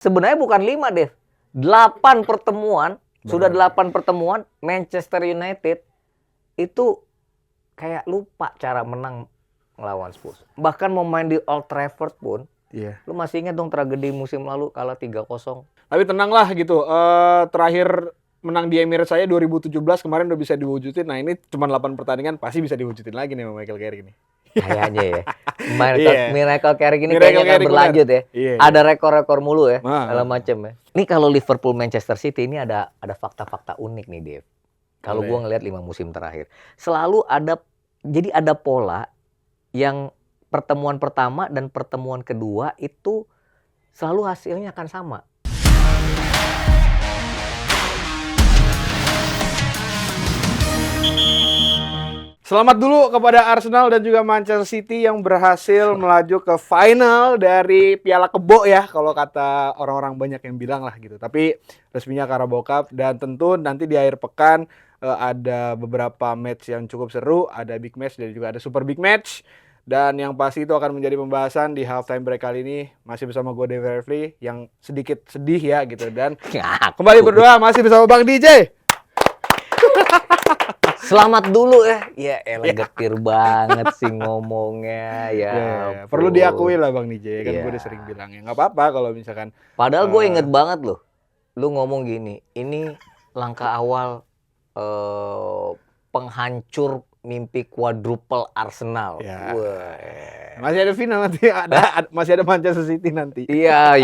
Sebenarnya bukan 5 deh. 8 pertemuan, sudah 8 pertemuan Manchester United itu kayak lupa cara menang melawan Spurs. Bahkan mau main di Old Trafford pun, lu masih ingat dong tragedi musim lalu kalah 3-0. Tapi tenanglah gitu. Terakhir menang di Emirates saya 2017 kemarin udah bisa diwujudin. Nah ini cuma 8 pertandingan pasti bisa diwujudin lagi nih sama Michael Carrick nih. Kayaknya ya. Iya. Miracle Carrick ini Miracle kayaknya akan Carrick berlanjut ya. Iya. Ada rekor-rekor mulu ya, Nah. segala macam ya. Ini kalau Liverpool Manchester City ini ada fakta-fakta unik nih, Dev. Kalau gua ngelihat 5 musim terakhir, selalu ada pola yang pertemuan pertama dan pertemuan kedua itu selalu hasilnya akan sama. Selamat dulu kepada Arsenal dan juga Manchester City yang berhasil melaju ke final dari Piala Kebo ya, kalau kata orang-orang banyak yang bilang lah gitu. Tapi resminya Carabao Cup, dan tentu nanti di akhir pekan ada beberapa match yang cukup seru, ada big match dan juga ada super big match. Dan yang pasti itu akan menjadi pembahasan di halftime break kali ini. Masih bersama gue Dave Verfly yang sedikit sedih ya gitu. Dan kembali berdoa masih bersama Bang DJ. Selamat dulu ya. Ya elah getir banget sih ngomongnya ya. Perlu diakui lah Bang DJ kan, gue udah sering bilang ya nggak apa-apa kalau misalkan. Padahal gue inget banget loh. Lu ngomong gini, ini langkah awal penghancur mimpi quadruple Arsenal. Ya. Masih ada final nanti, masih ada Manchester City nanti. Iya.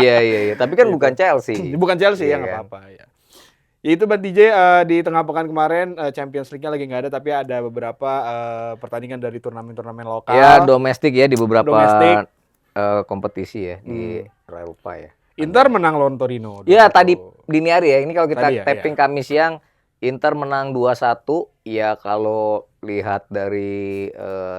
Tapi kan bukan Chelsea. Bukan Chelsea ya nggak apa-apa ya. Itu Bang DJ di tengah pekan kemarin Champions League-nya lagi nggak ada, tapi ada beberapa pertandingan dari turnamen-turnamen lokal. Ya domestik ya di beberapa kompetisi ya di Eropa ya. Inter menang lawan Torino. Ya tadi dini hari ya. Ini kalau kita tapping ya. Kamis siang, Inter menang 2-1. Ya kalau lihat dari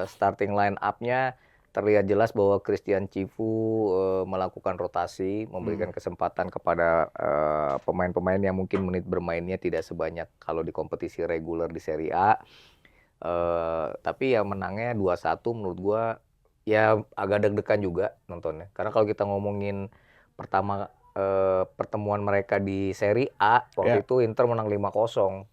starting line up-nya terlihat jelas bahwa Christian Cifu melakukan rotasi, memberikan kesempatan kepada pemain-pemain yang mungkin menit bermainnya tidak sebanyak kalau di kompetisi reguler di Serie A. Tapi ya menangnya 2-1 menurut gua ya agak deg-degan juga nontonnya. Karena kalau kita ngomongin pertemuan mereka di Serie A waktu itu Inter menang 5-0.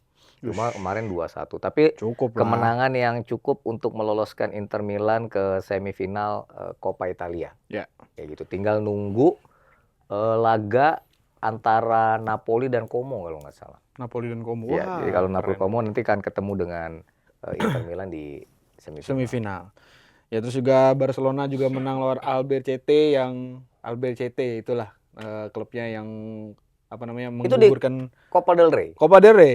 Cuma kemarin 2-1. Tapi kemenangan yang cukup untuk meloloskan Inter Milan ke semifinal Coppa Italia. Ya. Kayak gitu. Tinggal nunggu laga antara Napoli dan Como kalau nggak salah. Napoli dan Como. Ya, jadi kalau Napoli Como nanti kan ketemu dengan Inter Milan di semifinal. Ya terus juga Barcelona juga menang lawan Albacete itulah klubnya yang menggugurkan Copa del Rey.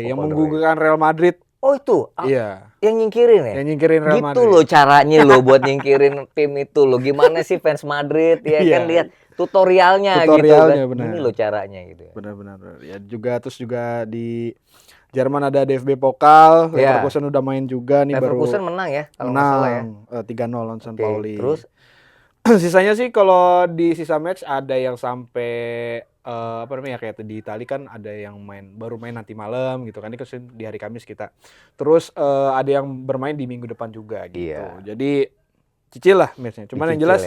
Yang menggugurkan Real Madrid. Oh itu? Iya. Yang nyingkirin ya? Yang nyingkirin Real Madrid. Gitu loh caranya loh buat nyingkirin tim itu loh. Gimana sih fans Madrid ya kan lihat tutorialnya gitu kan. Bener. Ini loh caranya gitu ya. Benar. Ya terus juga di Jerman ada DFB Pokal, Leverkusen udah main juga nih. Leverkusen menang ya kalau nggak salah ya. 3-0 lawan San Pauli. Terus sisanya sih kalau di sisa match ada yang sampai kayak di Itali kan ada yang baru main nanti malam gitu kan, ini di hari Kamis kita. Terus ada yang bermain di minggu depan juga gitu. Jadi cicil lah matchnya. Cuman yang jelas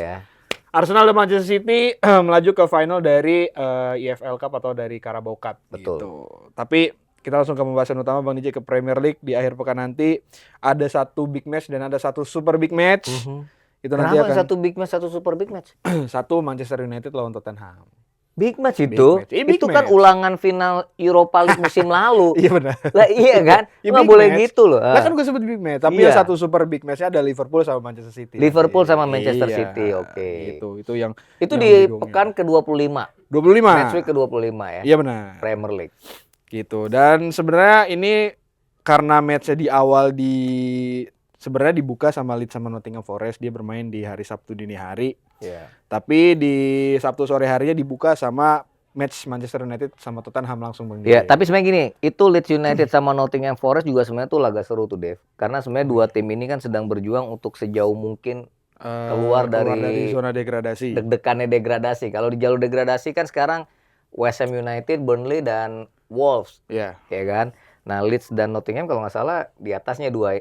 Arsenal dan Manchester City melaju ke final dari EFL Cup atau dari Carabao Cup. Betul. Gitu. Tapi kita langsung ke pembahasan utama Bang DJ, ke Premier League. Di akhir pekan nanti ada satu big match dan ada satu super big match. Itu nanti akan satu big match, satu super big match. Satu Manchester United lawan Tottenham. Big match itu? Itu kan ulangan final Europa League musim lalu. Iya benar. Lah iya kan? Nggak boleh gitu loh. Lah kan gue sebut big match, tapi yang satu super big match-nya ada Liverpool sama Manchester City. Liverpool sama Manchester City, oke. Itu di pekan ke-25. 25. Match week ke-25 ya. Iya benar. Premier League. Gitu. Dan sebenarnya ini karena match-nya di awal sebenarnya dibuka sama Leeds sama Nottingham Forest, dia bermain di hari Sabtu dini hari. Tapi di Sabtu sore harinya dibuka sama match Manchester United sama Tottenham langsung Bang. Ya, tapi sebenarnya gini, itu Leeds United sama Nottingham Forest juga sebenarnya tuh laga seru tuh, Dev. Karena sebenarnya dua tim ini kan sedang berjuang untuk sejauh mungkin keluar dari zona degradasi. Deg-degannya degradasi. Kalau di jalur degradasi kan sekarang West Ham United, Burnley dan Wolves. Ya kan? Nah, Leeds dan Nottingham kalau nggak salah di atasnya dua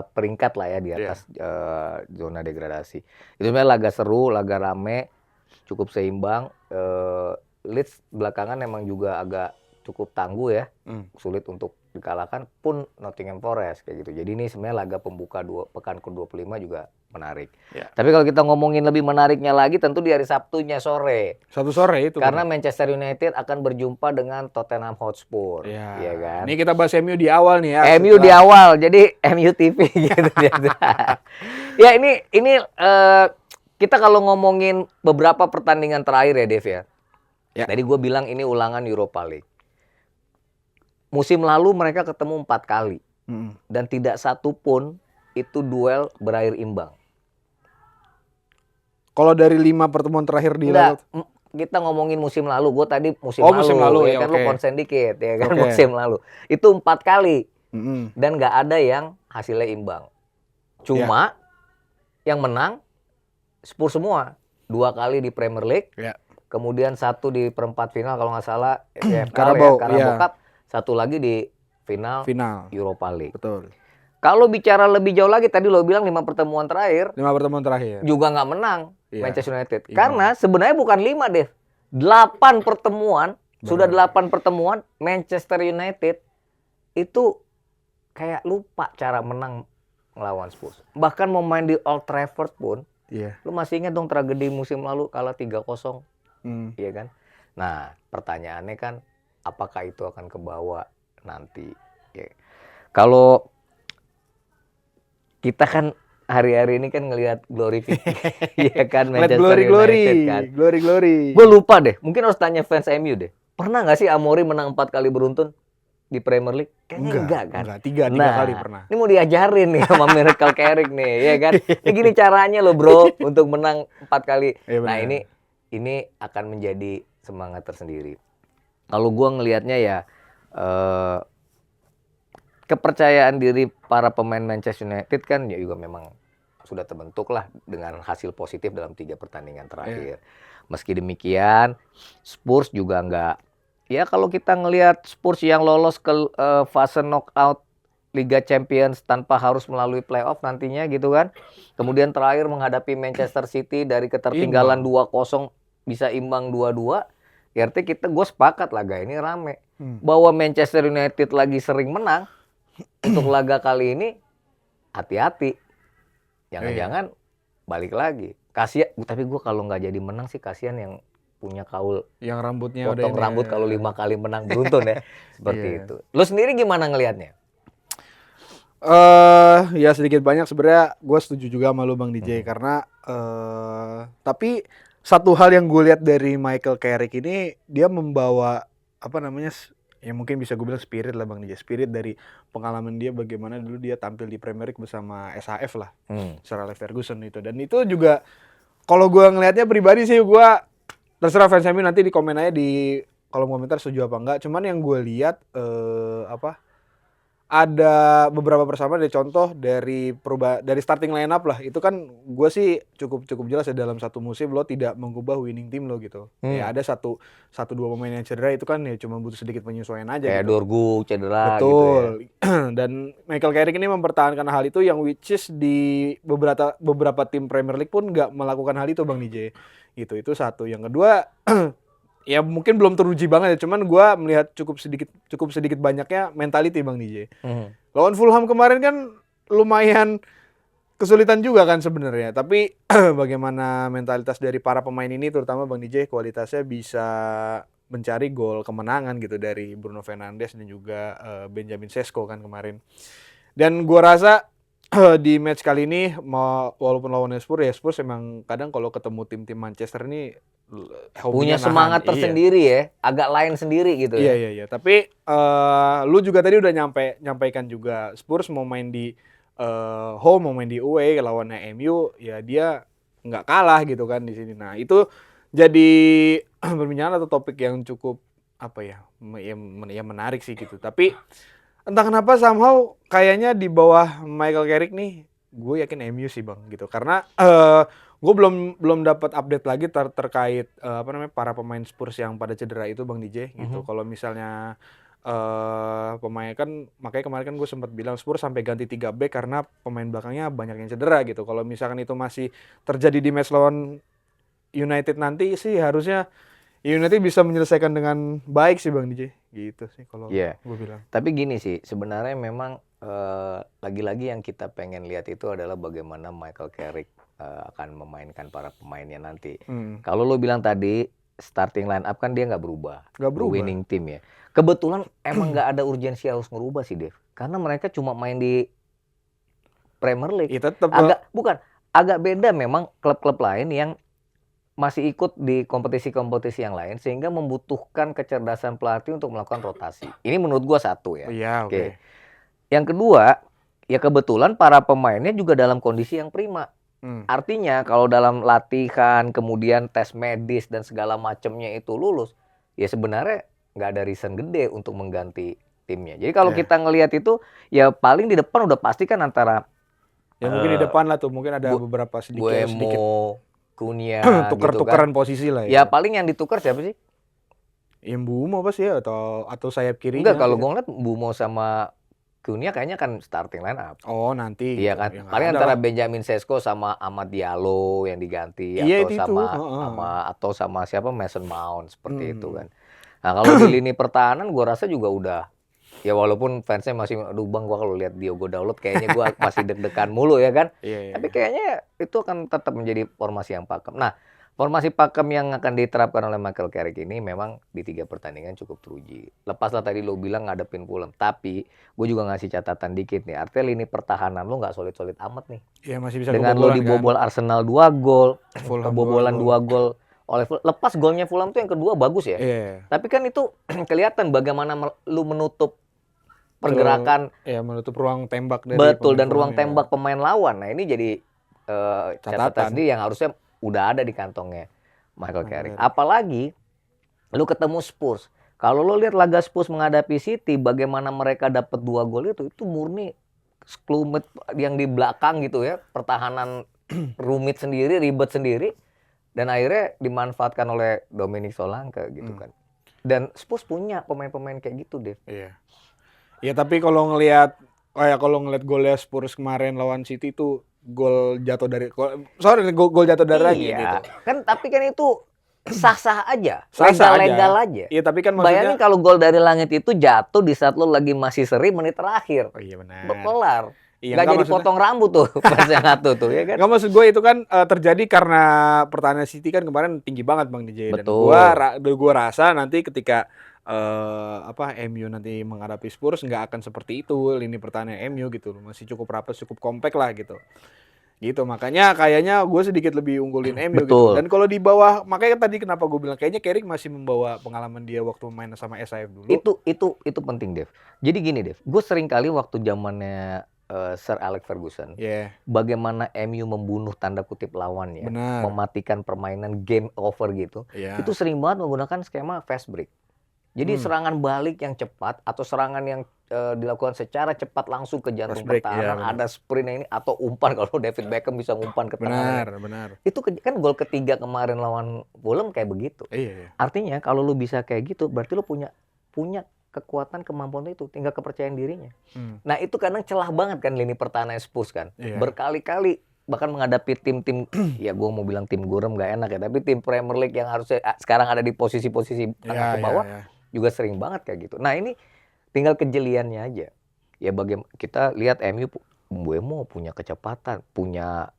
peringkat lah ya di atas zona degradasi. Itu sebenarnya laga seru, laga rame. cukup seimbang. Leeds belakangan emang juga agak cukup tangguh ya, sulit untuk dikalahkan pun Nottingham Forest kayak gitu. Jadi ini sebenarnya laga pembuka pekan ke-25 juga menarik. Ya. Tapi kalau kita ngomongin lebih menariknya lagi tentu di hari Sabtunya sore. Sabtu sore itu. Karena Manchester United akan berjumpa dengan Tottenham Hotspur, ya kan? Ini kita bahas MU di awal nih ya. MU di awal, jadi MU TV gitu. Ya ini kita kalau ngomongin beberapa pertandingan terakhir ya Dev ya. Ya. Tadi gue bilang ini ulangan Europa League. Musim lalu mereka ketemu 4 kali. Dan tidak satu pun itu duel berakhir imbang. Kalau dari 5 pertemuan terakhir di Enggak, kita ngomongin musim lalu. Gue tadi musim lalu ya kan, lu konsen dikit ya kan, musim lalu. Itu 4 kali. Dan nggak ada yang hasilnya imbang. Cuma yang menang Spurs semua. 2 kali di Premier League. Kemudian 1 di perempat final kalau nggak salah Carabao Cup. 1 lagi di final Europa League. Betul. Kalau bicara lebih jauh lagi, tadi lo bilang 5 pertemuan terakhir. 5 pertemuan terakhir. Juga nggak menang Manchester United. Karena sebenarnya bukan 5 Dev. 8 pertemuan. Sudah 8 pertemuan Manchester United itu kayak lupa cara menang ngelawan Spurs. Bahkan mau main di Old Trafford pun. Lu masih ingat dong tragedi musim lalu kalah 3-0. Iya kan? Nah, pertanyaannya kan apakah itu akan kebawa nanti? Ya. Kalau kita kan hari-hari ini kan ngelihat ya kan Manchester United kan. Glory. Gue lupa deh, mungkin harus tanya fans MU deh. Pernah nggak sih Amorim menang 4 kali beruntun di Premier League? Kayaknya enggak kan? Enggak, 3 kali pernah. Ini mau diajarin nih sama Miracle Carrick nih, ya kan? Ini gini caranya loh bro, untuk menang 4 kali. Nah ini akan menjadi semangat tersendiri. Kalau gue ngelihatnya ya kepercayaan diri para pemain Manchester United kan ya juga memang sudah terbentuk lah dengan hasil positif dalam 3 pertandingan terakhir. Meski demikian, Spurs juga nggak. Ya kalau kita ngelihat Spurs yang lolos ke fase knockout Liga Champions tanpa harus melalui playoff nantinya gitu kan. Kemudian terakhir menghadapi Manchester City dari ketertinggalan 2-0 bisa imbang 2-2. Ya artinya gue sepakat laga ini rame. Bahwa Manchester United lagi sering menang. Untuk laga kali ini hati-hati. Jangan-jangan balik lagi. Kasihan, tapi gue kalau nggak jadi menang sih kasihan yang punya kaul yang rambutnya potong rambut kalau 5 kali menang beruntun ya. Seperti itu. Lu sendiri gimana ngelihatnya? Ya sedikit banyak sebenarnya gue setuju juga sama lu Bang DJ karena tapi satu hal yang gue lihat dari Michael Carrick ini dia membawa apa namanya ya mungkin bisa gue bilang spirit lah Bang DJ, spirit dari pengalaman dia bagaimana dulu dia tampil di Premier League bersama SHF lah, Sir Alex Ferguson itu. Dan itu juga kalau gue ngelihatnya pribadi sih gue terserah fans MU nanti di komen aja di kolom komentar setuju apa enggak. Cuman yang gue lihat ada beberapa persamaan dari contoh dari starting line up lah. Itu kan gue sih cukup jelas ya dalam satu musim lo tidak mengubah winning team lo gitu. Ya ada satu dua pemain yang cedera itu kan ya cuma butuh sedikit penyesuaian aja. Kayak gitu. Dorgu cedera. Betul. Gitu ya. Dan Michael Carrick ini mempertahankan hal itu yang which is di beberapa tim Premier League pun nggak melakukan hal itu Bang DJ. Gitu. Itu satu. Yang kedua ya mungkin belum teruji banget ya, cuman gue melihat cukup sedikit banyaknya mentality Bang DJ. Lawan Fulham kemarin kan lumayan kesulitan juga kan sebenarnya, tapi bagaimana mentalitas dari para pemain ini terutama Bang DJ kualitasnya bisa mencari gol kemenangan gitu dari Bruno Fernandes dan juga Benjamin Sesko kan kemarin. Dan gue rasa di match kali ini walaupun lawan Spurs emang kadang kalau ketemu tim-tim Manchester ini punya semangat tersendiri ya, agak lain sendiri gitu ya. Iya. Tapi lu juga tadi udah nyampaikan juga Spurs mau main di home, mau main di away lawannya MU, ya dia nggak kalah gitu kan di sini. Nah itu jadi perbincangan atau topik yang cukup menarik sih gitu. Tapi entah kenapa somehow kayaknya di bawah Michael Carrick nih, gue yakin MU sih Bang gitu. Karena gue belum dapat update lagi terkait para pemain Spurs yang pada cedera itu Bang DJ gitu. Kalau misalnya pemain kan makanya kemarin kan gue sempat bilang Spurs sampai ganti 3 back karena pemain belakangnya banyak yang cedera gitu. Kalau misalkan itu masih terjadi di match lawan United nanti sih harusnya United bisa menyelesaikan dengan baik sih Bang DJ. Gitu sih kalau Iya. gue bilang. Tapi gini sih, sebenarnya memang lagi-lagi yang kita pengen lihat itu adalah bagaimana Michael Carrick akan memainkan para pemainnya nanti. Kalau lo bilang tadi starting line up kan dia nggak berubah, Nggak berubah. winning team ya. Kebetulan emang nggak ada urgensi harus ngerubah sih Dev, karena mereka cuma main di Premier League. Ya tetap Agak beda memang klub-klub lain yang masih ikut di kompetisi-kompetisi yang lain sehingga membutuhkan kecerdasan pelatih untuk melakukan rotasi. Ini menurut gua satu ya. Iya, oke. Yang kedua, ya kebetulan para pemainnya juga dalam kondisi yang prima. Artinya kalau dalam latihan, kemudian tes medis dan segala macamnya itu lulus, ya sebenarnya nggak ada reason gede untuk mengganti timnya. Jadi kalau kita ngelihat itu, ya paling di depan udah pasti kan antara ya mungkin di depan lah tuh, mungkin ada beberapa sedikit Buemo, Cunha tuker-tukeran gitu kan. posisi lah Ya paling yang ditukar siapa sih? Ya Mbeumo apa sih ya atau sayap kirinya. Enggak, kalau gue ngeliat Buemo sama Cunha kayaknya kan starting line up. Oh, nanti. Iya kan. Ya, paling antara Benjamin Sesko sama Amad Diallo yang diganti iya, atau sama siapa Mason Mount seperti itu kan. Nah, kalau di lini pertahanan gue rasa juga udah, ya walaupun fansnya masih, aduh Bang, gua kalau lihat Diogo Dalot kayaknya gua masih deg-degan mulu ya kan. Tapi kayaknya itu akan tetap menjadi formasi yang pakem. Nah, formasi pakem yang akan diterapkan oleh Michael Carrick ini memang di 3 pertandingan cukup teruji. Lepaslah tadi lo bilang ngadepin Fulham, tapi gue juga ngasih catatan dikit nih. Artinya lini pertahanan lo nggak solid-solid amat nih. Iya, masih bisa dengan lo dibobol kan? Arsenal 2 gol, kebobolan 2 gol oleh lepas golnya Fulham tuh yang kedua bagus ya. Tapi kan itu kelihatan bagaimana lu menutup pergerakan, menutup ruang tembak dari dan ruang tembak pemain lawan. Nah, ini jadi catatan sendiri yang harusnya udah ada di kantongnya Michael Carrick. Apalagi lu ketemu Spurs. Kalau lu lihat laga Spurs menghadapi City, bagaimana mereka dapat 2 gol itu murni skelumit yang di belakang gitu ya, pertahanan rumit sendiri, ribet sendiri, dan akhirnya dimanfaatkan oleh Dominic Solanke gitu kan. Dan Spurs punya pemain-pemain kayak gitu, Dev. Iya. Ya tapi kalau ngelihat golnya Spurs kemarin lawan City itu gol jatuh dari gol jatuh dari langit gitu. Kan tapi kan itu sah-sah aja, legal aja. Iya, tapi kan maksudnya bayangin kalau gol dari langit itu jatuh di saat lo lagi masih seri menit terakhir. Oh iya benar. Berkelar. Iya, nggak jadi potong rambut tuh pas yang satu tuh ya kan. Nggak, maksud gue itu kan terjadi karena pertahanan City kan kemarin tinggi banget Bang DJ. Betul. Dan gua rasa nanti ketika MU nanti menghadapi Spurs nggak akan seperti itu lini pertahanan MU gitu loh. Masih cukup rapat, cukup kompak lah gitu. Gitu, makanya kayaknya gue sedikit lebih unggulin MU gitu. Dan kalau di bawah, makanya tadi kenapa gue bilang kayaknya Carrick masih membawa pengalaman dia waktu main sama SIF dulu. Itu penting, Dev. Jadi gini, Dev. Gue sering kali waktu zamannya Sir Alex Ferguson, bagaimana MU membunuh tanda kutip lawannya, mematikan permainan game over gitu. Itu sering banget menggunakan skema fast break. Jadi serangan balik yang cepat atau serangan yang dilakukan secara cepat langsung ke jantung pertahanan, ada sprint ini atau umpan kalau David Beckham bisa ngumpan ke tengah. Benar. Itu kan gol ketiga kemarin lawan Fulham kayak begitu. Iya. Artinya kalau lu bisa kayak gitu, berarti lu punya kekuatan, kemampuan itu, tinggal kepercayaan dirinya. Nah, itu kadang celah banget kan lini pertahanan Spurs kan. Berkali-kali bahkan menghadapi tim-tim ya gue mau bilang tim gurem nggak enak ya, tapi tim Premier League yang harusnya sekarang ada di posisi-posisi tengah ke bawah juga sering banget kayak gitu. Nah, ini tinggal kejeliannya aja. Ya kita lihat MU Mbeumo punya kecepatan, punya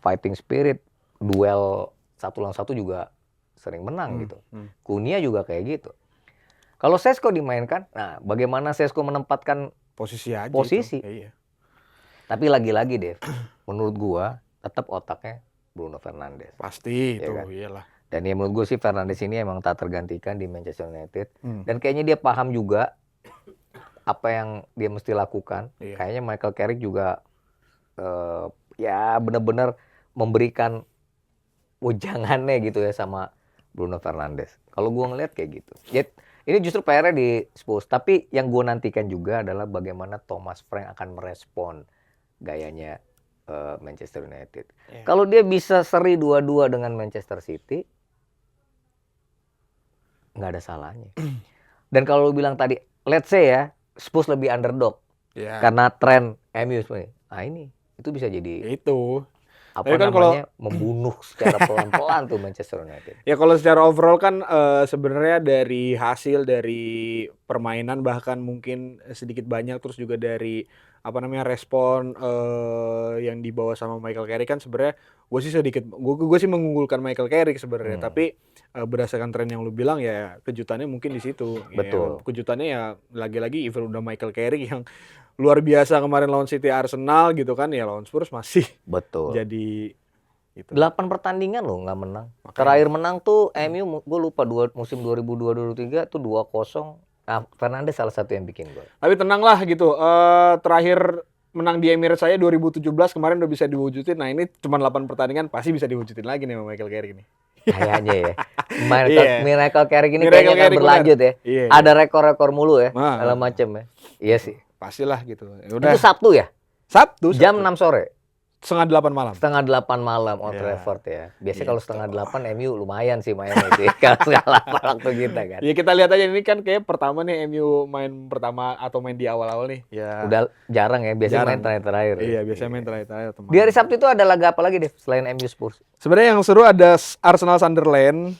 fighting spirit, duel 1 lawan 1 juga sering menang gitu. Cunha juga kayak gitu. Kalau Sesko dimainkan, nah bagaimana Sesko menempatkan posisi. Iya. Tapi lagi-lagi Dev, menurut gua tetap otaknya Bruno Fernandes. Pasti itu, kan? Iyalah. Dan ya menurut gue sih Fernandes ini emang tak tergantikan di Manchester United. Dan kayaknya dia paham juga apa yang dia mesti lakukan. Kayaknya Michael Carrick juga ya benar-benar memberikan wejangannya gitu ya sama Bruno Fernandes. Kalau gue ngeliat kayak gitu. Ya, ini justru PR-nya di Spurs. Tapi yang gue nantikan juga adalah bagaimana Thomas Frank akan merespon gayanya Manchester United. Kalau dia bisa seri 2-2 dengan Manchester City, nggak ada salahnya. Dan kalau lu bilang tadi, let's say ya, Spurs lebih underdog. Karena tren MU sebenarnya. Nah ini, itu bisa jadi. Itu. apa Tapi kan kalau namanya membunuh secara pelan-pelan tuh Manchester United. ya kalau secara overall kan sebenarnya dari hasil dari permainan bahkan mungkin sedikit banyak terus juga dari apa namanya respon yang dibawa sama Michael Carrick kan sebenarnya gue sih mengunggulkan Michael Carrick sebenarnya tapi berdasarkan tren yang lu bilang ya kejutannya mungkin di situ. Betul. Ya, kejutannya ya lagi-lagi even udah Michael Carrick yang luar biasa kemarin lawan City Arsenal gitu kan ya lawan Spurs masih Betul. jadi gitu. 8 pertandingan loh nggak menang. Makanya. Terakhir menang tuh MU, gue lupa musim 2002-2003 tuh 2-0. Nah, Fernandes salah satu yang bikin gol. Tapi tenang lah gitu. Terakhir menang di Emirates saya 2017 kemarin udah bisa diwujudin. Nah ini cuma 8 pertandingan pasti bisa diwujudin lagi nih sama Michael Carrick nih. Kayaknya ya. Iya. Miracle Carrick ini Miracle kayaknya akan Carrick berlanjut ya. Iya, Ada rekor-rekor mulu ya, Nah. segala macam ya. Iya sih. Pastilah gitu. Ya Itu udah. Sabtu ya? Sabtu. Jam 6 sore. Setengah 8 malam. Setengah 8 malam Old Ya. Trafford ya. Biasanya kalau Gitu. setengah 8 MU lumayan sih mainnya sih. Kalau segala waktu kita kan. Ya kita lihat aja ini kan kayak pertama nih MU main pertama atau main di awal-awal nih. Ya. Udah jarang ya, biasanya Jarang. main terakhir-terakhir. Iya, biasanya main terakhir-terakhir teman. Di hari Sabtu itu ada laga apa lagi deh selain MU Spurs? Sebenarnya yang seru ada Arsenal Sunderland.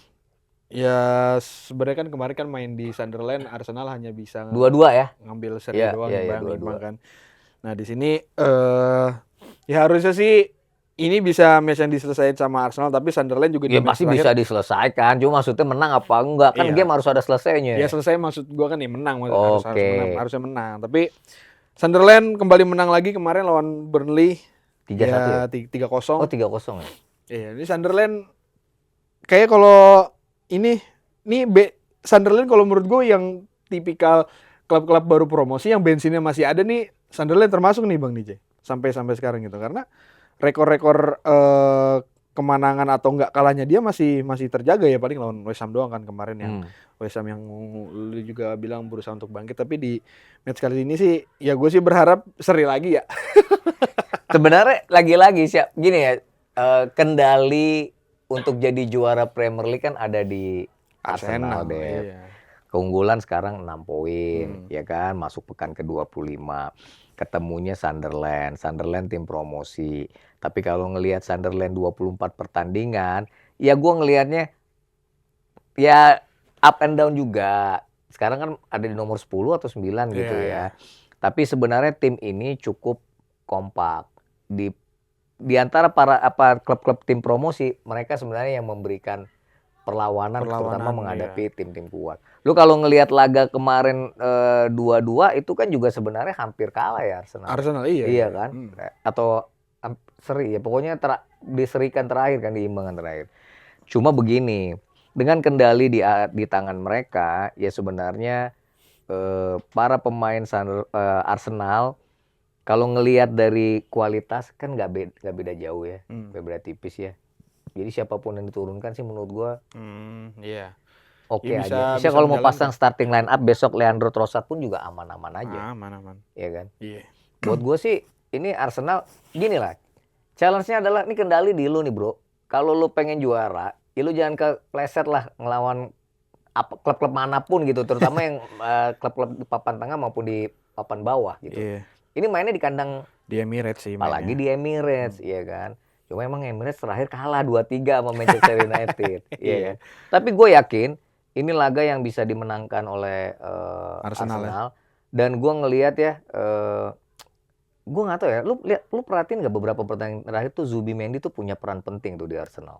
Ya sebenarnya kan kemarin kan main di Sunderland Arsenal hanya bisa 2-2 ya. ngambil seri Iya, doang iya, iya, imbang, 2-2. imbang kan. Nah di sini ya harusnya sih ini bisa match yang diselesaikan sama Arsenal tapi Sunderland juga di Ya match pasti bisa terakhir diselesaikan. Cuma maksudnya menang apa enggak? Kan Iya. game harus ada selesainya. ya selesai maksud gua kan nih menang Oke. harusnya menang tapi Sunderland kembali menang lagi kemarin lawan Burnley 3-1 ya? 3-0. Oh 3-0 ya? Iya, ini Sunderland kayak kalau ini Sunderland kalau menurut gue yang tipikal klub-klub baru promosi yang bensinnya masih ada nih Sunderland termasuk nih Bang DJ sampai sekarang gitu karena rekor-rekor kemenangan atau enggak kalahnya dia masih terjaga ya paling lawan West Ham doang kan kemarin yang West Ham yang lu juga bilang berusaha untuk bangkit tapi di match kali ini sih ya gue sih berharap seri lagi ya. Sebenarnya lagi-lagi siap gini ya, kendali untuk jadi juara Premier League kan ada di Arsenal deh. Iya. Keunggulan sekarang 6 poin, ya kan, masuk pekan ke-25. Ketemunya Sunderland. Sunderland tim promosi. Tapi kalau ngelihat Sunderland 24 pertandingan, ya gua ngelihatnya ya up and down juga. Sekarang kan ada di nomor 10 atau 9 gitu Iya, ya. Tapi sebenarnya tim ini cukup kompak. Di antara para klub-klub tim promosi, mereka sebenarnya yang memberikan perlawanan terutama menghadapi tim-tim kuat. Lu kalau ngelihat laga kemarin 2-2 itu kan juga sebenarnya hampir kalah ya Arsenal. Arsenal iya. Iya kan? Atau seri ya pokoknya diserikan terakhir kan diimbangan terakhir. Cuma begini, dengan kendali di tangan mereka ya sebenarnya para pemain Arsenal kalau ngelihat dari kualitas kan nggak beda jauh ya, nggak beda tipis ya. Jadi siapapun yang diturunkan sih menurut gua Iya. oke Ya, aja. bisa Kalau mau menjalankan. pasang starting line up besok Leandro Trossard pun juga aman-aman aja, Aman. ya kan? Iya. Buat gua sih ini Arsenal gini lah. Challenge-nya adalah ini kendali di lu nih, Bro. Kalau lu pengen juara, ya lu jangan kepleset lah ngelawan klub-klub manapun gitu, terutama yang klub-klub di papan tengah maupun di papan bawah gitu. Iya. Ini mainnya di kandang Di Emirates sih apalagi mainnya. di Emirates, iya kan. Cuma emang Emirates terakhir kalah 2-3 sama Manchester United, iya kan. Tapi gue yakin ini laga yang bisa dimenangkan oleh Arsenal. Dan gue ngelihat ya, gue nggak tahu ya. Lu perhatiin nggak beberapa pertandingan terakhir tuh Zubimendi tuh punya peran penting tuh di Arsenal.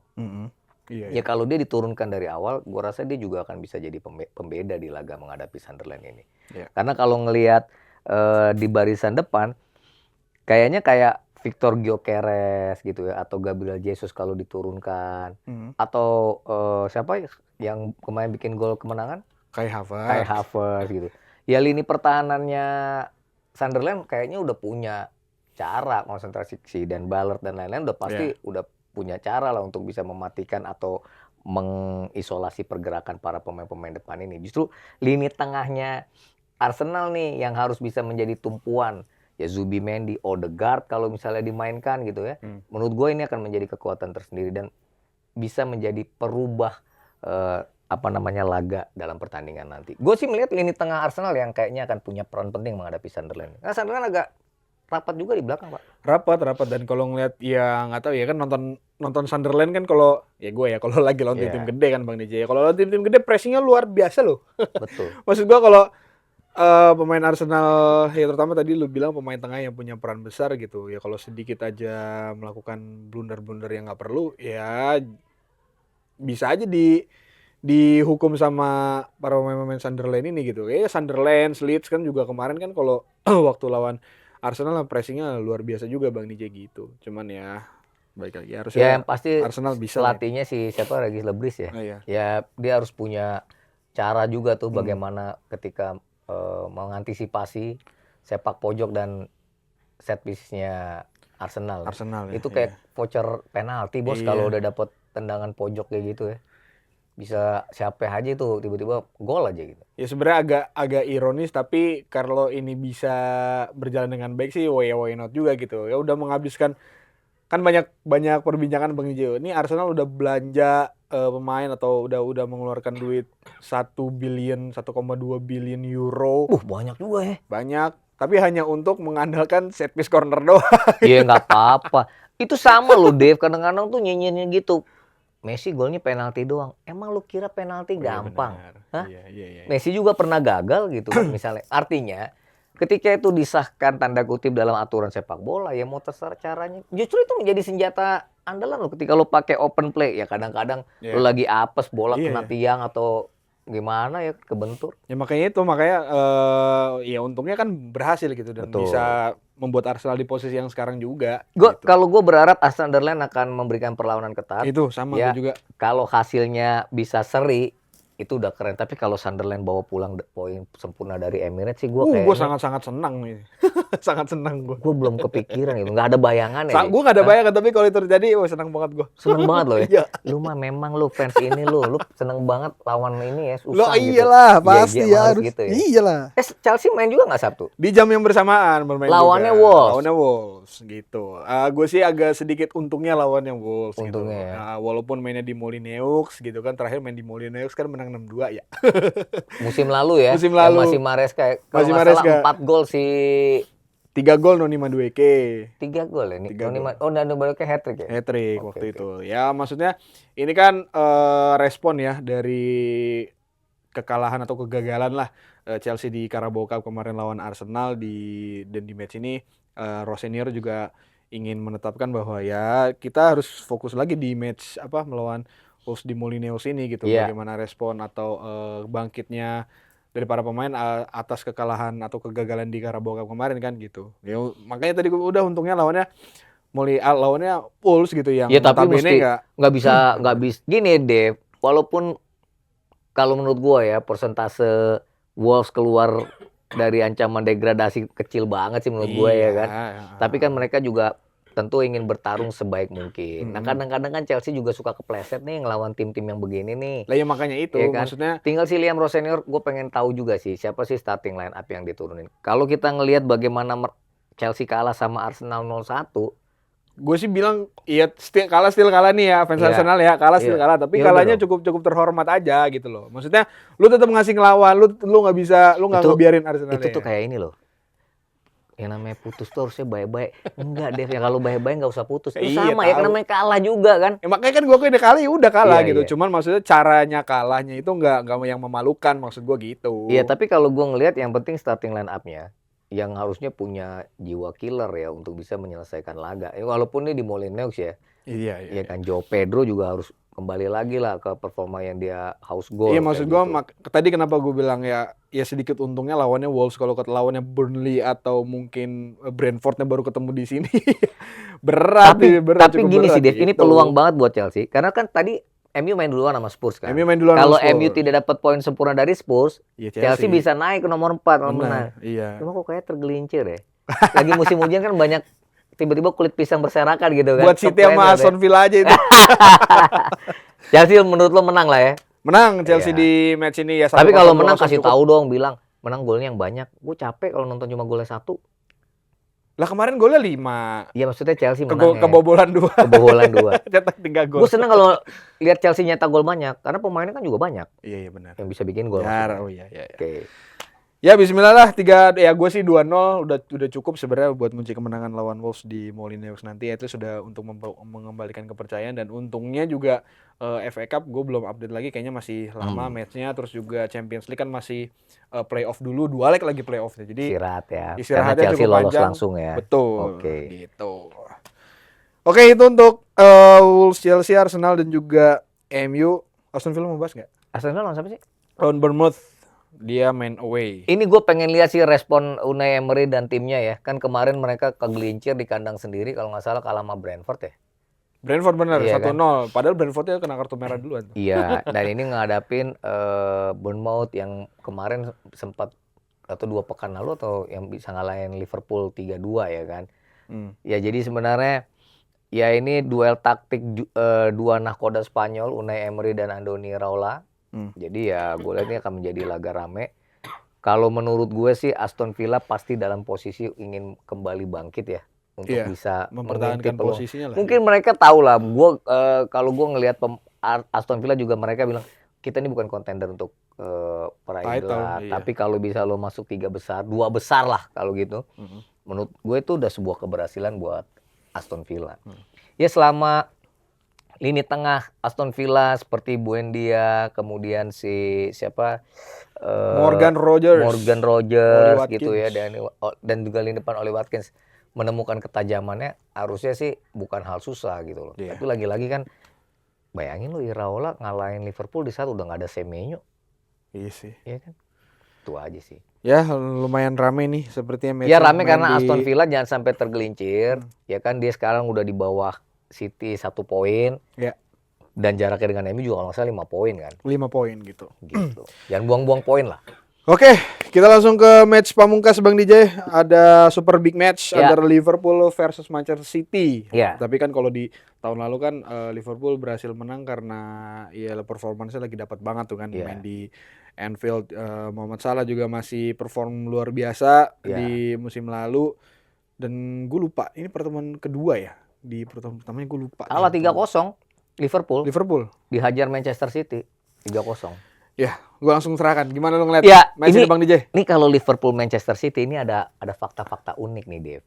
Iya. Ya kalau dia diturunkan dari awal, gue rasa dia juga akan bisa jadi pembeda di laga menghadapi Sunderland ini. Iya. Karena kalau ngelihat di barisan depan, kayaknya kayak Victor Gyökeres gitu ya, atau Gabriel Jesus kalau diturunkan, atau siapa yang kemarin bikin gol kemenangan? Kai Kai Havertz gitu. Ya lini pertahanannya Sunderland kayaknya udah punya cara konsentrasi dan Ballard dan lain-lain udah pasti udah punya cara lah untuk bisa mematikan atau mengisolasi pergerakan para pemain-pemain depan ini. Justru lini tengahnya Arsenal nih yang harus bisa menjadi tumpuan. Ya Zubimendi, Odegaard kalau misalnya dimainkan gitu ya. Menurut gue ini akan menjadi kekuatan tersendiri dan bisa menjadi perubah laga dalam pertandingan nanti. Gue sih melihat lini tengah Arsenal yang kayaknya akan punya peran penting menghadapi Sunderland. Nah Sunderland agak rapat juga di belakang, Pak. Rapat dan kalau ngeliat ya nggak tahu ya kan nonton Sunderland kan kalau ya gue ya kalau lagi lawan tim-tim Iya, gede kan Bang DJ. Kalau lawan tim-tim gede pressingnya luar biasa loh. betul. Maksud gue kalau pemain Arsenal ya terutama tadi lu bilang pemain tengah yang punya peran besar gitu ya kalau sedikit aja melakukan blunder-blunder yang nggak perlu ya bisa aja dihukum sama para pemain-pemain Sunderland ini gitu. Sunderland, Leeds kan juga kemarin kan kalau waktu lawan Arsenal pressingnya luar biasa juga Bang DJ gitu. Cuman ya balik lagi Ya harusnya yang pasti Arsenal bisa lah. pelatihnya si siapa Regis Lebris ya. Oh, iya. Ya dia harus punya cara juga tuh Hmm. bagaimana ketika mengantisipasi sepak pojok dan set piece-nya Arsenal. Arsenal ya. Itu kayak voucher penalti bos Iya. kalau udah dapet tendangan pojok kayak gitu ya. Bisa siapa aja tuh tiba-tiba gol aja gitu. Ya sebenarnya agak ironis tapi kalau ini bisa berjalan dengan baik sih why not juga gitu. Ya udah menghabiskan kan banyak perbincangan Bang Ijo. Ini Arsenal udah belanja pemain atau udah mengeluarkan duit 1 billion 1,2 billion euro. Banyak juga ya. Banyak tapi hanya untuk mengandalkan set piece corner doang. Iya nggak apa-apa. Itu sama loh Dave, kadang-kadang tuh nyanyiannya gitu. Messi golnya penalti doang. Emang lu kira penalti gampang? Hah? Iya. Messi juga pernah gagal gitu kan misalnya. Artinya ketika itu disahkan tanda kutip dalam aturan sepak bola ya mau terserah caranya. Justru itu menjadi senjata andalan lo ketika lo pakai open play ya kadang-kadang Iya. lo lagi apes bola Iya, kena iya. tiang atau gimana ya kebentur. Ya makanya ya untungnya kan berhasil gitu dan Betul. bisa membuat Arsenal di posisi yang sekarang juga. Gitu. Kalau gue berharap Sunderland akan memberikan perlawanan ketat. Itu sama Ya, gue juga. kalau hasilnya bisa seri itu udah keren. Tapi kalau Sunderland bawa pulang poin sempurna dari Emirates sih gue Gue kayaknya sangat senang nih. sangat senang gue. gue belum kepikiran gitu. Nggak ada bayangan ya. Gue gak ada bayangan tapi kalau itu terjadi, senang banget gue. Seneng banget loh ya. Iya. Lu mah memang lu fans ini lu seneng banget lawan ini ya susah Lo gitu. iyalah pasti Iya, ya harus harus. gitu ya. Iyalah. Chelsea main juga nggak Sabtu? Di jam yang bersamaan bermain Lawannya juga. Wolves. Lawannya Wolves gitu. Gue sih agak sedikit untungnya lawannya Wolves Untungnya gitu. ya. Walaupun mainnya di Molineux gitu kan terakhir main di Molineux kan menang 6-2 ya. Musim lalu ya. Musim Yang lalu. masih Maresca. Kalau Masih nggak salah Maresca. 4 gol si 3 gol Noni Madueke. 3 gol ya nih. 3 gol. Dan baru ke hat-trick ya. Hat-trick Oke, waktu oke. itu. Ya maksudnya ini kan respon ya dari kekalahan atau kegagalan lah Chelsea di Carabao Cup kemarin lawan Arsenal dan di match ini Rosenior juga ingin menetapkan bahwa ya kita harus fokus lagi di match melawan Wolves di Molineux ini gitu. Iya. Bagaimana respon atau bangkitnya dari para pemain atas kekalahan atau kegagalan di Carabao Cup kemarin kan gitu. Ya makanya tadi udah untungnya lawannya Wolves gitu yang Ya tapi notabene mesti nggak bisa gini Dave. Walaupun kalau menurut gua ya persentase Wolves keluar dari ancaman degradasi kecil banget sih menurut gua ya kan. Tapi kan mereka juga tentu ingin bertarung sebaik mungkin. Nah kadang-kadang kan Chelsea juga suka kepleset nih ngelawan tim-tim yang begini nih. lah ya makanya itu Iya kan? maksudnya Tinggal si Liam Rosenior, gue pengen tahu juga sih siapa sih starting line up yang diturunin. Kalau kita ngelihat bagaimana Chelsea kalah sama Arsenal 0-1, gue sih bilang iya still kalah nih ya fans Iya. Arsenal ya kalah Iya. kalah tapi Ya udah kalahnya dong. cukup terhormat aja gitu loh. Maksudnya lu tetap ngasih ngelawan, lu nggak bisa lu nggak Itu- ngebiarin Arsenal itu ya. tuh kayak ini loh. Yang namanya putus tuh harusnya baik-baik. Enggak deh, ya kalau baik-baik nggak usah putus. Itu Iya, sama ya, kan tahu. namanya kalah juga kan. Ya, makanya kan gue udah kalah ya udah kalah Iya, gitu. iya. Cuman maksudnya caranya kalahnya itu nggak yang memalukan maksud gue gitu. Iya, tapi kalau gue ngelihat yang penting starting line up-nya yang harusnya punya jiwa killer ya untuk bisa menyelesaikan laga. Walaupun ini di Molineux ya. Iya. Ya kan Joe Pedro juga harus kembali lagi lah ke performa yang dia house goal. Iya maksud gue kayak gitu. tadi kenapa gue bilang ya sedikit untungnya lawannya Wolves kalau lawannya Burnley atau mungkin Brentfordnya baru ketemu di sini berat Tapi cukup gini berat sih Dev, ini gitu. peluang banget buat Chelsea. Karena kan tadi MU main duluan sama Spurs kan. MU main duluan Kalau sama Spurs. MU tidak dapat poin sempurna dari Spurs, Ya, Chelsea bisa naik ke nomor 4 kalau menang. benar. Iya. Cuma kok kayak tergelincir ya. Lagi musim hujan kan banyak tiba-tiba kulit pisang berserakan gitu kan. Buat City sama Kepleset Aston Villa aja itu. ya. Chelsea menurut lo menang lah ya. Menang Chelsea Iya. di match ini ya. Tapi 1-0 kalau menang kasih cukup. tahu dong, bilang menang golnya yang banyak. Gue capek kalau nonton cuma golnya 1. Lah kemarin golnya 5. Iya maksudnya Chelsea menang. Kebobolan 2. Kebobolan 2. Cetak 3 gol. Gue seneng kalau lihat Chelsea nyetak gol banyak karena pemainnya kan juga banyak Iya benar. yang bisa bikin gol. Benar. maksudnya. Oh iya. Oke. Ya bismillah lah, gue sih 2-0 udah cukup sebenarnya buat kunci kemenangan lawan Wolves di Molineux nanti. Itu sudah untuk mengembalikan kepercayaan, dan untungnya juga FA Cup gue belum update lagi, kayaknya masih lama matchnya. Terus juga Champions League kan masih playoff dulu, 2 leg lagi playoffnya. Jadi Istirahat ya. Karena istirahatnya Chelsea cukup lolos panjang. langsung ya. Betul. Oke. Gitu. Oke, itu untuk Wolves, Chelsea, Arsenal dan juga MU. Aston Villa mau bahas nggak? Arsenal lawan siapa sih? Lawan Bournemouth. Dia main away. Ini gue pengen lihat sih respon Unai Emery dan timnya ya. Kan kemarin mereka kegelincir di kandang sendiri kalau nggak salah kalah sama Brentford ya. Brentford benar, Iya 1-0. Padahal Brentfordnya kena kartu merah duluan. Iya, dan ini ngadapin Bournemouth yang kemarin sempat atau 2 pekan lalu atau yang bisa ngalahin Liverpool 3-2 ya kan. Ya jadi sebenarnya ya ini duel taktik dua nahkoda Spanyol, Unai Emery dan Andoni Iraola. Jadi ya gue lihat ini akan menjadi laga rame. Kalau menurut gue sih Aston Villa pasti dalam posisi ingin kembali bangkit ya untuk bisa mempertahankan posisinya lah. Mungkin mereka tahu lah. Gue kalau gue ngelihat Aston Villa juga mereka bilang kita ini bukan kontender untuk peraih gelar, tapi kalau bisa lo masuk 3 besar, 2 besar lah kalau gitu. Menurut gue itu udah sebuah keberhasilan buat Aston Villa. Ya selama lini tengah Aston Villa seperti Buendia, kemudian si siapa Morgan Rogers gitu ya, dan juga lini depan Oli Watkins menemukan ketajamannya, harusnya sih bukan hal susah gitu loh. Tapi lagi-lagi kan bayangin lo Iraola ngalahin Liverpool di saat udah nggak ada Semenyo. Iya sih. Iya kan? Itu aja sih. Ya lumayan rame nih sepertinya. Ya rame karena Aston Villa jangan sampai tergelincir. Ya kan dia sekarang udah di bawah City 1 poin. Ya. Dan jaraknya dengan MU juga kalau nggak salah 5 poin kan. 5 poin gitu. Jangan buang-buang poin lah. Oke, kita langsung ke match pamungkas Bang DJ. Ada super big match antara Liverpool versus Manchester City. Tapi kan kalau di tahun lalu kan Liverpool berhasil menang karena ya performanya lagi dapat banget tuh kan, main di Anfield. Mohamed Salah juga masih perform luar biasa di musim lalu. Dan gue lupa, ini pertemuan kedua ya. Di pertemuan pertamanya gue lupa. Kalah 3-0 Liverpool dihajar Manchester City 3-0. Ya, gue langsung serahkan. Gimana lo ngeliat match ini Bang DJ? Ini kalau Liverpool Manchester City ini ada fakta-fakta unik nih, Dev.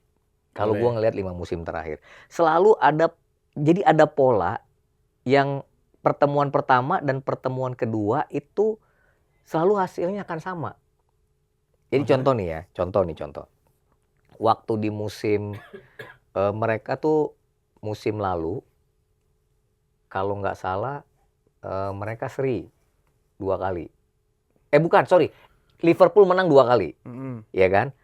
Kalau gue ngeliat 5 musim terakhir, selalu ada pola yang pertemuan pertama dan pertemuan kedua itu selalu hasilnya akan sama. Jadi contoh. Waktu di musim mereka tuh musim lalu kalau nggak salah mereka seri 2 kali. Liverpool menang 2 kali. Ya kan?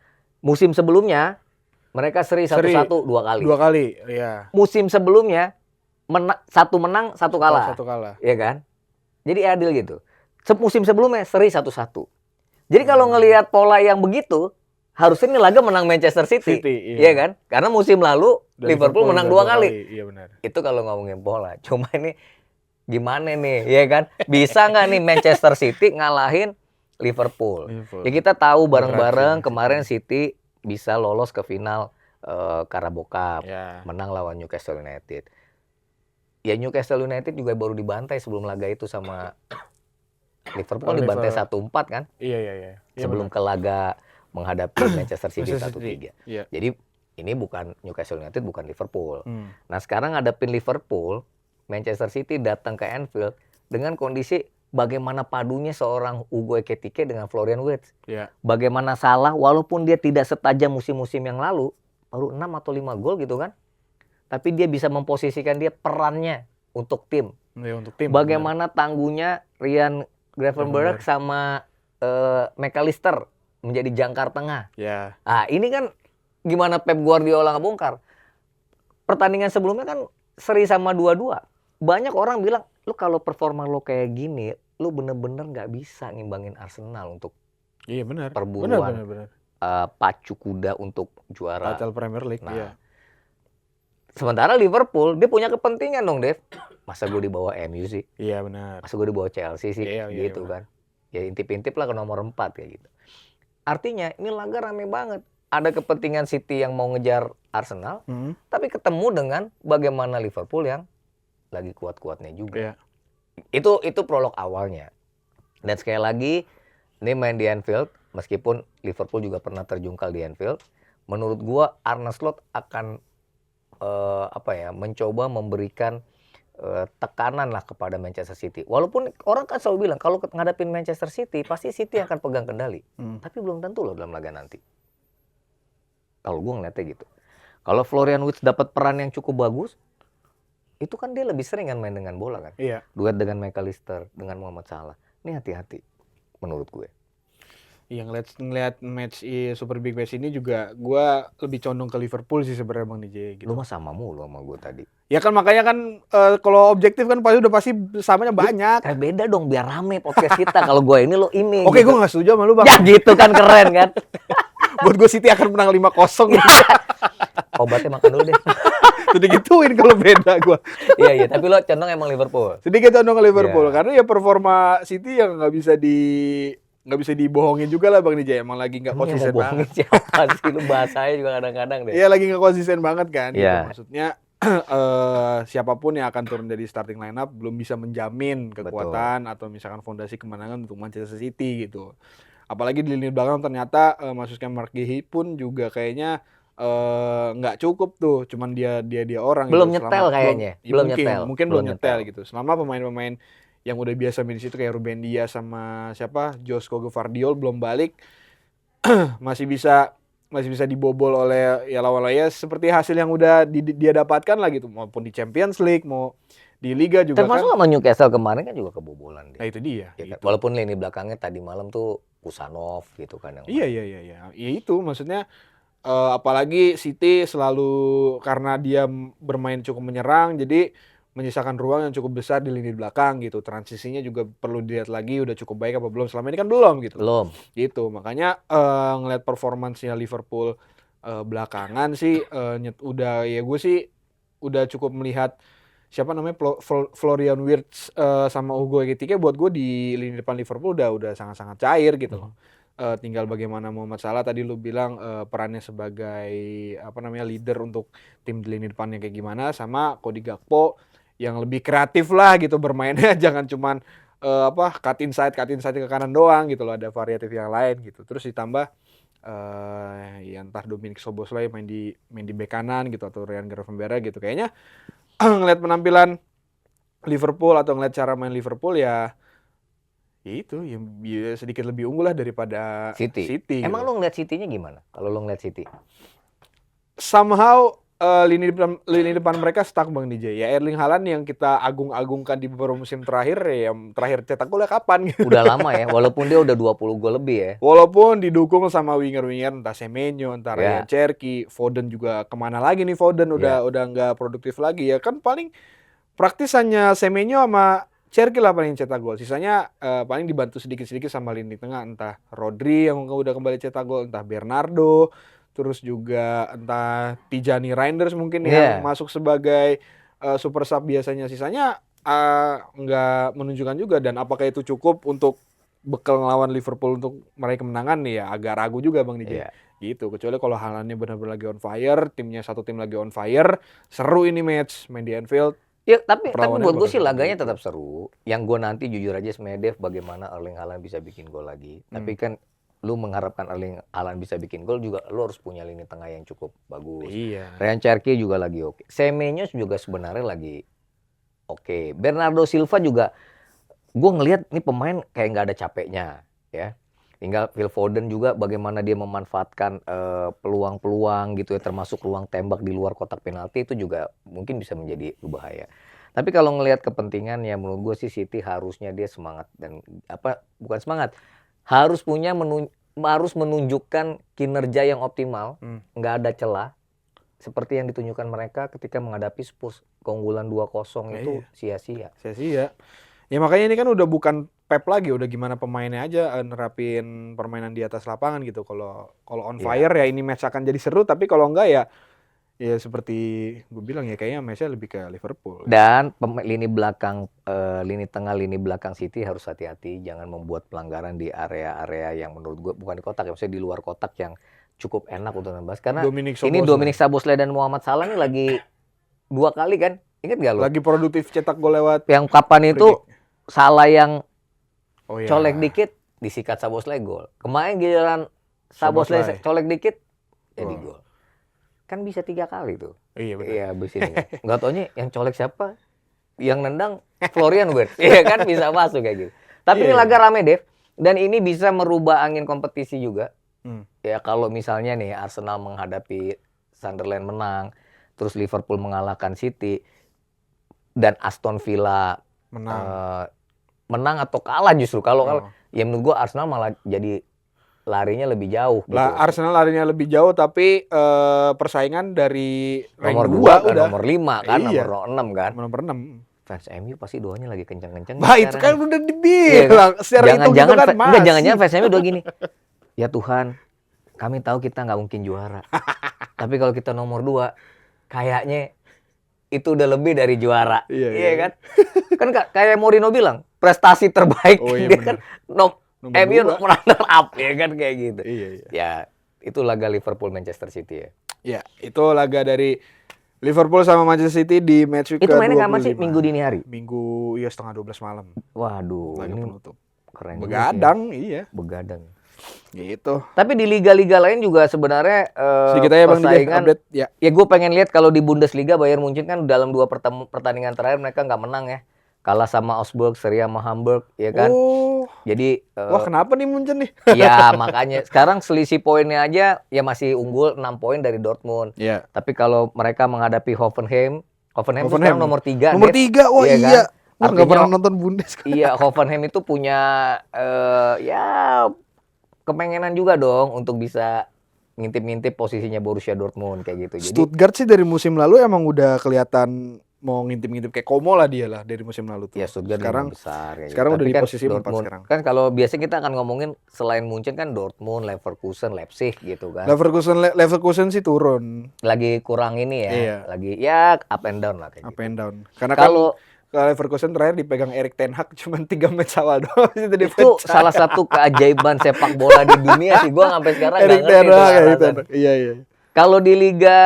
Musim sebelumnya mereka seri 1-1 2 kali. 2 kali, ya. Musim sebelumnya 1 menang, 1 kalah. 1 kalah. Ya kan? Jadi adil gitu. Musim sebelumnya seri 1-1. Jadi kalau ngelihat pola yang begitu, harusnya ini laga menang Manchester City. Iya kan? Karena musim lalu Liverpool menang 2 kali. Iya benar. Itu kalau ngomongin pola. Cuma ini gimana nih, ya kan? Bisa nggak nih Manchester City ngalahin Liverpool? Ya kita tahu bareng-bareng kemarin City bisa lolos ke final Carabao Cup, menang lawan Newcastle United. Ya Newcastle United juga baru dibantai sebelum laga itu sama Liverpool, kan dibantai 1-4 kan? Iya. Sebelum ke laga menghadapi Manchester City 1-3. Iya. Jadi ini bukan Newcastle United, bukan Liverpool. Nah sekarang ngadepin Liverpool, Manchester City datang ke Anfield dengan kondisi bagaimana padunya seorang Hugo Ekitike dengan Florian Wirtz. Bagaimana Salah walaupun dia tidak setajam musim-musim yang lalu, baru 6 atau 5 gol gitu kan. Tapi dia bisa memposisikan dia perannya untuk tim. Bagaimana tangguhnya Ryan Gravenberch sama McAllister menjadi jangkar tengah. Nah ini kan gimana Pep Guardiola ngebongkar. Pertandingan sebelumnya kan seri sama 2-2. Banyak orang bilang, lu kalau performa lo kayak gini, lu bener-bener nggak bisa ngimbangin Arsenal untuk perburuan pacu kuda untuk juara Premier League. Sementara Liverpool dia punya kepentingan dong, Dev. Masa gue dibawa MU sih? Iya benar. Masa gue dibawa Chelsea sih? Gitu kan. Ya intip-intip lah ke nomor 4 kayak gitu. Artinya ini laga rame banget. Ada kepentingan City yang mau ngejar Arsenal, tapi ketemu dengan bagaimana Liverpool yang lagi kuat-kuatnya juga. Itu prolog awalnya. Dan sekali lagi ini main di Anfield, meskipun Liverpool juga pernah terjungkal di Anfield, menurut gua Arne Slot akan mencoba memberikan tekanan lah kepada Manchester City. Walaupun orang kan selalu bilang kalau ngadepin Manchester City pasti City akan pegang kendali. Tapi belum tentu loh dalam laga nanti. Kalau gua ngeliatnya gitu. Kalau Florian Wirtz dapat peran yang cukup bagus, itu kan dia lebih sering kan main dengan bola kan. Iya. Duet dengan McAllister, dengan Muhammad Salah. Ini hati-hati menurut gue. Yang ngeliat match Super Big Match ini juga gue lebih condong ke Liverpool sih sebenarnya Bang DJ gitu. Lu mah sama mulu sama gue tadi. Ya kan makanya kan kalau objektif kan pasti samanya banyak. Kayak beda dong biar rame podcast kita. Kalau gue ini lo ini. Oke, gitu. gue gak setuju sama lu Bang. Ya gitu kan keren kan. Buat gue City akan menang 5-0. Obatnya makan dulu deh. Sudah gituin kalau beda gue. Iya, tapi lo condong emang Liverpool. Sedikit condong ke Liverpool Iya. karena ya performa City yang nggak bisa dibohongin juga lah Bang DJ. Emang lagi nggak Emang yang konsisten mau bohongin banget. siapa sih? Lu bahasanya juga kadang-kadang deh. Iya lagi nggak konsisten banget kan. Gitu. Iya. Maksudnya siapapun yang akan turun dari starting lineup belum bisa menjamin kekuatan atau misalkan fondasi kemenangan untuk Manchester City gitu. Apalagi di lini belakang ternyata masuknya Mark Guehi pun juga kayaknya nggak cukup tuh, cuman dia orang Belum gitu. nyetel kayaknya. Belum nyetel. Mungkin belum nyetel gitu. Selama pemain-pemain yang udah biasa main di situ kayak Ruben Dias sama siapa Josko Gvardiol belum balik, masih bisa dibobol oleh ya lawan ya seperti hasil yang udah dia dapatkan lah gitu, maupun di Champions League mau di Liga juga Termasuk kan. sama Newcastle kemarin kan juga kebobolan dia. Nah itu dia. Ya kan? Gitu. Walaupun lini belakangnya tadi malam tuh Kusanov gitu kan yang Iya. Ya itu maksudnya apalagi City selalu karena dia bermain cukup menyerang jadi menyisakan ruang yang cukup besar di lini belakang gitu. Transisinya juga perlu dilihat lagi udah cukup baik apa belum. Selama ini kan belum gitu. belum. Gitu. Makanya ngelihat performansnya Liverpool belakangan sih gue sih udah cukup melihat siapa namanya Florian Wirtz sama Hugo Ekitike buat gue di lini depan Liverpool udah sangat-sangat cair gitu loh. Tinggal bagaimana Muhammad Salah tadi lu bilang perannya sebagai leader untuk tim di lini depannya kayak gimana, sama Cody Gakpo yang lebih kreatif lah gitu bermainnya. Jangan cuman cut inside ke kanan doang gitu loh, ada variatif yang lain gitu. Terus ditambah ya entah Dominic Szoboszlai main di bek kanan gitu atau Ryan Gravenberch gitu. Kayaknya ngeliat penampilan Liverpool atau ngeliat cara main Liverpool ya itu ya sedikit lebih unggul lah daripada City Emang gitu. lo ngeliat City-nya gimana? Kalau lo ngeliat City? Somehow lini depan mereka stuck Bang DJ. Ya Erling Haaland yang kita agung-agungkan di beberapa musim terakhir ya yang terakhir cetak gol kapan gitu. Udah lama ya, walaupun dia udah 20 gol lebih ya. Walaupun didukung sama winger-winger entah Semenyo, entah Ya. Ryan Cherki, Foden juga kemana lagi nih Foden udah nggak produktif lagi ya kan, paling praktis hanya Semenyo sama Cherki lah paling cetak gol. Sisanya paling dibantu sedikit-sedikit sama lini tengah, entah Rodri yang udah kembali cetak gol, entah Bernardo, terus juga entah Tijani Reinders mungkin yang masuk sebagai super sub biasanya. Sisanya nggak menunjukkan juga, dan apakah itu cukup untuk bekal ngelawan Liverpool untuk meraih kemenangan nih ya agak ragu juga Bang DJ. Gitu, kecuali kalau Haalandnya benar-benar lagi on fire, timnya satu tim lagi on fire, seru ini match main di Anfield. Ya, tapi Perlawannya buat gue bakal sih seru laganya gitu. tetap seru. Yang gue nanti jujur aja sebenarnya Dev, bagaimana Erling Haaland bisa bikin gol lagi. Tapi kan lu mengharapkan Erling Haaland bisa bikin gol juga lu harus punya lini tengah yang cukup bagus. Iya. Ryan Cherki juga lagi oke. Semenyo juga sebenarnya lagi oke. Bernardo Silva juga gue ngelihat nih pemain kayak nggak ada capeknya ya. Tinggal Phil Foden juga bagaimana dia memanfaatkan peluang-peluang gitu ya, termasuk ruang tembak di luar kotak penalti itu juga mungkin bisa menjadi berbahaya. Tapi kalau ngelihat kepentingan ya menurut gue sih City harusnya dia semangat dan bukan semangat, harus menunjukkan kinerja yang optimal, nggak ada celah seperti yang ditunjukkan mereka ketika menghadapi Spurs keunggulan 2-0 itu sia-sia. Sia-sia. Ya makanya ini kan udah bukan Pep lagi, udah gimana pemainnya aja nerapin permainan di atas lapangan gitu. Kalau on fire ya ini match akan jadi seru, tapi kalau enggak ya seperti gue bilang ya kayaknya matchnya lebih ke Liverpool. Dan lini tengah lini belakang City harus hati-hati, jangan membuat pelanggaran di area-area yang menurut gue bukan di kotak ya, maksudnya di luar kotak yang cukup enak untuk nembas. Karena Dominic Szoboszlai dan Muhammad Salah ini lagi 2 kali kan, ingat gak lo? Lagi produktif cetak gol lewat Yang kapan itu Salah yang Oh, iya. colek dikit disikat Szoboszlai gol. Kemarin giliran Szoboszlai colek dikit jadi gol. Kan bisa 3 kali tuh. Iya benar. Iya abis ini. Nggak taunya yang colek siapa? Yang nendang Florian Wirtz. Iya kan bisa masuk kayak gitu. Tapi ini laga rame Dev. Dan ini bisa merubah angin kompetisi juga. Ya kalau misalnya nih Arsenal menghadapi Sunderland menang, terus Liverpool mengalahkan City, dan Aston Villa menang atau kalah justru. Kalau ya menurut gua Arsenal malah jadi larinya lebih jauh gitu. Arsenal larinya lebih jauh tapi persaingan dari nomor 2 kan, nomor 5 kan, nomor 6 kan. Nomor 6. Fans MU pasti doanya lagi kenceng-kenceng. Bah itu kan udah dibilang. Secara jangan-jangan kan masih. Jangan-jangan fans MU doa gini. Ya Tuhan, kami tahu kita nggak mungkin juara. Tapi kalau kita nomor 2, kayaknya itu udah lebih dari juara. Iya kan? Kan kayak Mourinho bilang, prestasi terbaik dia kan MU runner up ya kan kayak gitu. Iya. Ya, itu laga Liverpool Manchester City ya. Ya, itu laga dari Liverpool sama Manchester City di match week ke-25. Itu mainnya kapan sih? Minggu dini hari? Minggu ya setengah 12 malam. Waduh, laga ini penutup. Keren. Begadang, iya. Begadang. Gitu. Tapi di liga-liga lain juga sebenarnya sedikit aja Bang DJ update ya. Ya gue pengen lihat kalau di Bundesliga Bayern Munchen kan dalam 2 pertandingan terakhir mereka nggak menang ya. Kalah sama Augsburg, seri sama Hamburg, ya kan? Jadi wah kenapa nih Munchen nih? Ya makanya sekarang selisih poinnya aja ya masih unggul 6 poin dari Dortmund. Iya. Tapi kalau mereka menghadapi Hoffenheim sekarang nomor 3. Nomor 3, wah iya. Kan? Wah nggak pernah nonton Bundes. Iya, Hoffenheim itu punya ya kepengenan juga dong untuk bisa ngintip-ngintip posisinya Borussia Dortmund kayak gitu. Jadi Stuttgart sih dari musim lalu emang udah kelihatan mau ngintip-ngintip kayak Como lah dia lah dari musim lalu tuh. Ya Stuttgart sekarang besar kayak sekarang gitu. udah di kan posisi 4 sekarang. Kan kalau biasa kita akan ngomongin selain Munchen kan Dortmund, Leverkusen, Leipzig gitu kan. Leverkusen sih turun. Lagi kurang ini ya. Iya. Lagi ya up and down lah kayak up and down. Karena kalau Leverkusen terakhir dipegang Erik ten Hag cuma 3 match awal doang itu salah satu keajaiban sepak bola di dunia sih. Gua sampai sekarang Erik ten Hag. Iya. Kalau di Liga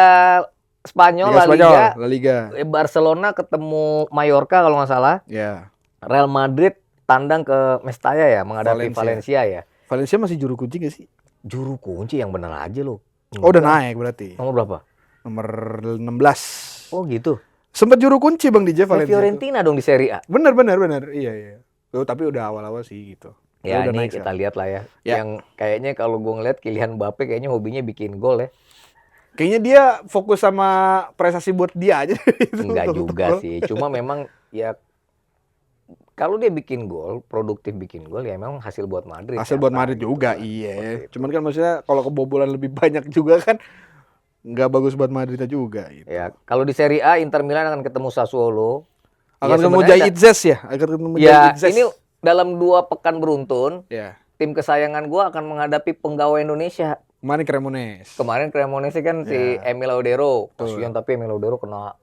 Spanyol, La Liga. Barcelona ketemu Mallorca kalau nggak salah. Iya. Real Madrid tandang ke Mestalla ya menghadapi Valencia ya. Valencia masih juru kunci nggak sih? Juru kunci yang bener aja lo. Oh udah naik berarti. Nomor berapa? Nomor 16. Oh gitu. Sempat juru kunci Bang DJ Valencia. Fiorentina dong di Serie A. Bener. Iya. Tapi udah awal-awal sih gitu. Ya ini kita lihat lah ya. Yang kayaknya kalau gue ngeliat Kylian Mbappe kayaknya hobinya bikin gol ya. Kayaknya dia fokus sama prestasi buat dia aja. Enggak juga sih. Cuma memang ya kalau dia bikin gol, produktif bikin gol ya memang hasil buat Madrid. Hasil buat Madrid juga, iya. Cuman kan maksudnya kalau kebobolan lebih banyak juga kan nggak bagus buat Madridnya juga. Gitu. Ya kalau di Serie A Inter Milan akan ketemu Sassuolo. Akan ketemu Jaitzes ya? Akan ketemu Jaitzes. Ini dalam 2 pekan beruntun. Ya. Tim kesayangan gua akan menghadapi penggawa Indonesia. Kemarin Cremonese kan si Emil Laudero. Kasihan tapi Emil Laudero kena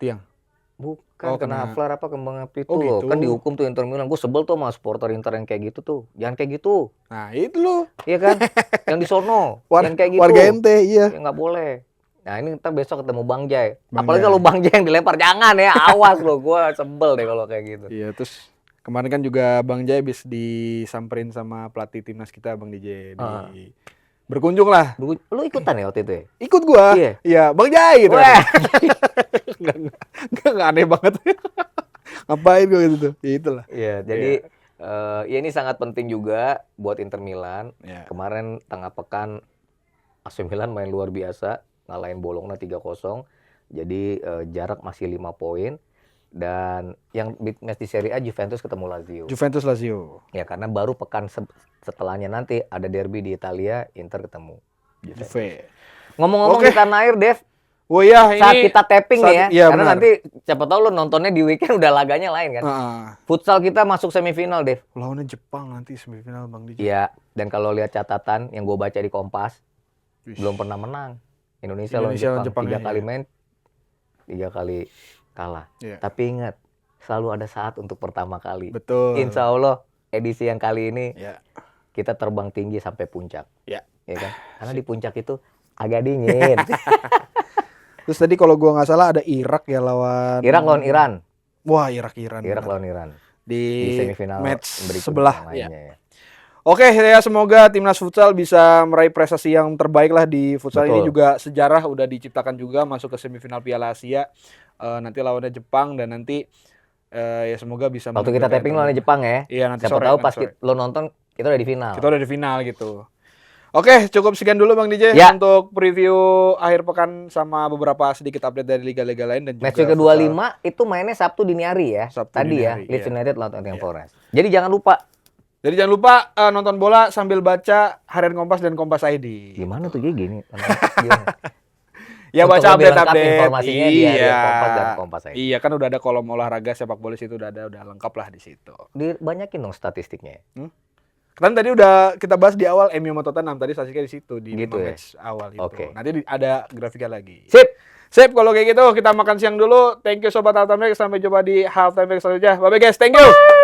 tiang. Bukan kena flar apa kembang api itu loh. Kan dihukum tuh Inter Milan. Gue sebel tuh sama supporter Inter yang kayak gitu tuh. Jangan kayak gitu. Nah itu loh. Iya kan? Yang di sono. Yang kayak gitu. Warga ente iya. Ya nggak boleh. Nah ini ntar besok ketemu Bang Jai. Apalagi kalau Bang Jai yang dilempar. Jangan ya. Awas loh. Gue sebel deh kalau kayak gitu. Iya terus kemarin kan juga Bang Jai habis disamperin sama pelatih timnas kita Bang DJ berkunjung lah. Lu ikutan ya waktu itu ya? Ikut gua. Iya, Bang Jai gitu. Enggak aneh banget. Ngapain gua gitu. Ya itulah. Iya, jadi ya ini sangat penting juga buat Inter Milan. Kemarin tengah pekan AC Milan main luar biasa, ngalahin Bologna 3-0. Jadi jarak masih 5 poin. Dan yang big match di Serie A Juventus ketemu Lazio. Ya karena baru pekan setelahnya nanti ada derby di Italia, Inter ketemu Juve. Ngomong-ngomong di tanah air, Dev. Oh iya, saat kita tapping nih ya. Iya, karena benar. nanti siapa tahu lo nontonnya di weekend udah laganya lain kan. Futsal kita masuk semifinal, Dev. Lawannya Jepang nanti semifinal Bang DJ. Iya, dan kalau lihat catatan yang gue baca di Kompas, belum pernah menang. Indonesia lawan Jepang 3 kali main, 3 kali kalah. Tapi ingat, selalu ada saat untuk pertama kali. Betul. Insya Allah edisi yang kali ini kita terbang tinggi sampai puncak. Ya kan? Karena di puncak itu agak dingin. Terus tadi kalau gua nggak salah ada Irak ya lawan Iran. Wah, Irak-Iran. Irak lawan Iran. Di semifinal match sebelah. Ya. Oke, ya semoga timnas futsal bisa meraih prestasi yang terbaik lah di futsal ini, Betul. juga sejarah udah diciptakan juga masuk ke semifinal Piala Asia. Nanti lawannya Jepang dan nanti ya semoga bisa Waktu kita menampilkan tapping yang lawan terbaik. Jepang ya. Iya, nanti Siapa sore, tahu nanti pas sore. lo nonton kita udah di final. Kita udah di final gitu. Oke, cukup sekian dulu Bang DJ Ya. untuk preview akhir pekan sama beberapa sedikit update dari liga-liga lain dan juga Match week futsal. ke-25 itu mainnya Sabtu dini hari ya. Sabtu Tadi dini ya, hari, Leeds iya. United lawan Nottingham Iya. Forest. Jadi jangan lupa. Jadi jangan lupa nonton bola sambil baca Harian Kompas dan Kompas ID. Gimana tuh gini? Gimana? Ya Untuk baca lebih lengkap update-update. informasinya di Harian Kompas dan Kompas ID. Iya, kan udah ada kolom olahraga sepak bola situ udah lengkap lah di situ. Dibanyakin dong statistiknya. Kan tadi udah kita bahas di awal MU sama Tottenham, tadi statistiknya di situ di Gitu 5 ya? match awal itu. Oke. Nanti ada grafiknya lagi. Sip. Sip, kalau kayak gitu kita makan siang dulu. Thank you Sobat Halftime Break, sampai jumpa di Halftime Break selanjutnya. Bye bye guys, thank you.